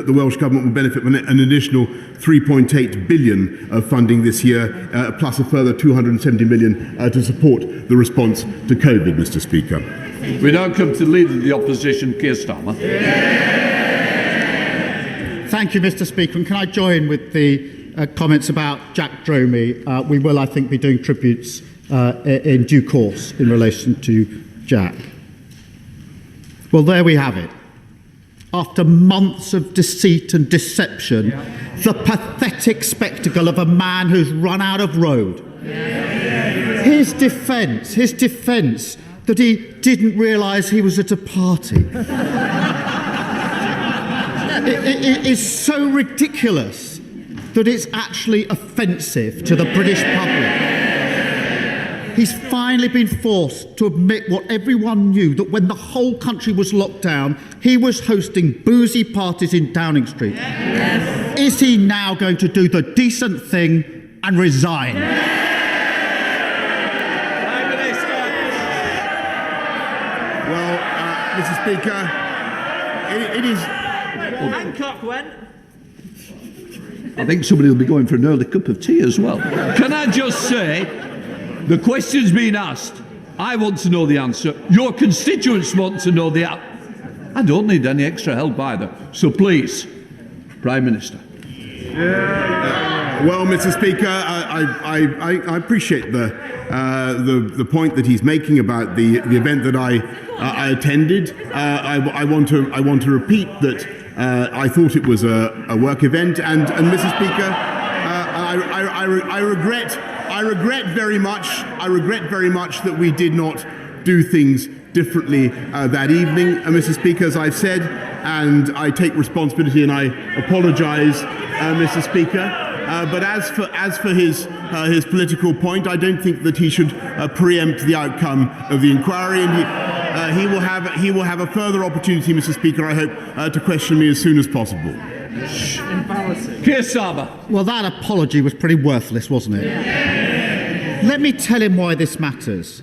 The Welsh Government will benefit from an additional £3.8 billion of funding this year, plus a further £270 million to support the response to COVID, Mr. Speaker. We now come to the Leader of the Opposition, Keir Starmer. Thank you, Mr. Speaker. And can I join with the comments about Jack Dromey? We will, I think, be doing tributes in due course in relation to Jack. Well, there we have it. After months of deceit and deception, the pathetic spectacle of a man who's run out of road. His defence that he didn't realise he was at a party. It is so ridiculous that it's actually offensive to the British public. He's finally been forced to admit what everyone knew, that when the whole country was locked down, he was hosting boozy parties in Downing Street. Yes. Is he now going to do the decent thing and resign? Prime Minister. Well, Mr. Speaker, it is... Hancock went. I think somebody will be going for an early cup of tea as well. Can I just say, the question's been asked. I want to know the answer. Your constituents want to know the answer. I don't need any extra help either. So please, Prime Minister. Well, Mr. Speaker, I appreciate the point that he's making about the event that I attended. I want to repeat that I thought it was a work event, and Mr. Speaker, I regret very much that we did not do things differently that evening, Mr. Speaker, as I've said, and I take responsibility and I apologise, Mr. Speaker. But as for his political point, I don't think that he should preempt the outcome of the inquiry, and he will have a further opportunity, Mr. Speaker, I hope, to question me as soon as possible. Keir Starmer. Well, that apology was pretty worthless, wasn't it? Let me tell him why this matters.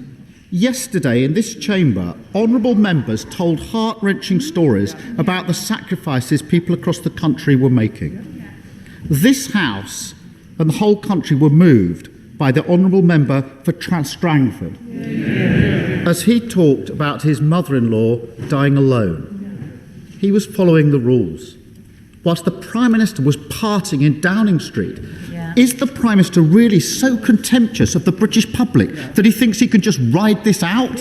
Yesterday in this chamber, honourable members told heart-wrenching stories about the sacrifices people across the country were making. This House and the whole country were moved by the honourable member for Strangford as he talked about his mother-in-law dying alone. He was following the rules, whilst the Prime Minister was partying in Downing Street. Is the Prime Minister really so contemptuous of the British public that he thinks he can just ride this out?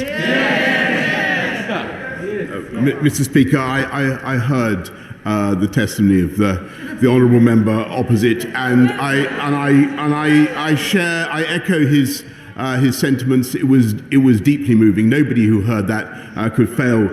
Mr. Speaker, I heard the testimony of the honourable member opposite, and I echo his sentiments. It was deeply moving. Nobody who heard that could fail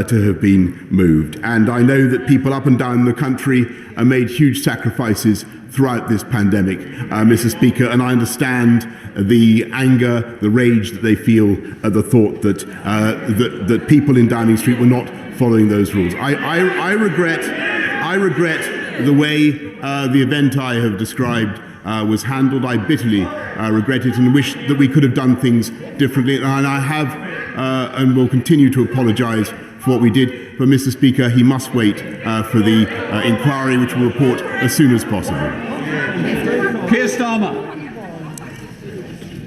to have been moved. And I know that people up and down the country made huge sacrifices throughout this pandemic, Mr. Speaker, and I understand the anger, the rage that they feel at the thought that people in Downing Street were not following those rules. I regret the way the event I have described was handled. I bitterly regret it and wish that we could have done things differently. And I have and will continue to apologise for what we did. But, Mr. Speaker, he must wait for the inquiry, which will report as soon as possible. Keir Starmer.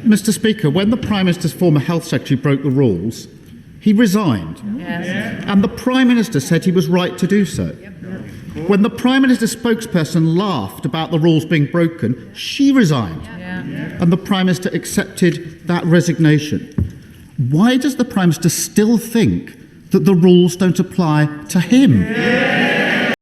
Mr. Speaker, when the Prime Minister's former Health Secretary broke the rules, he resigned. Yes. And the Prime Minister said he was right to do so. When the Prime Minister's spokesperson laughed about the rules being broken, she resigned. And the Prime Minister accepted that resignation. Why does the Prime Minister still think that the rules don't apply to him?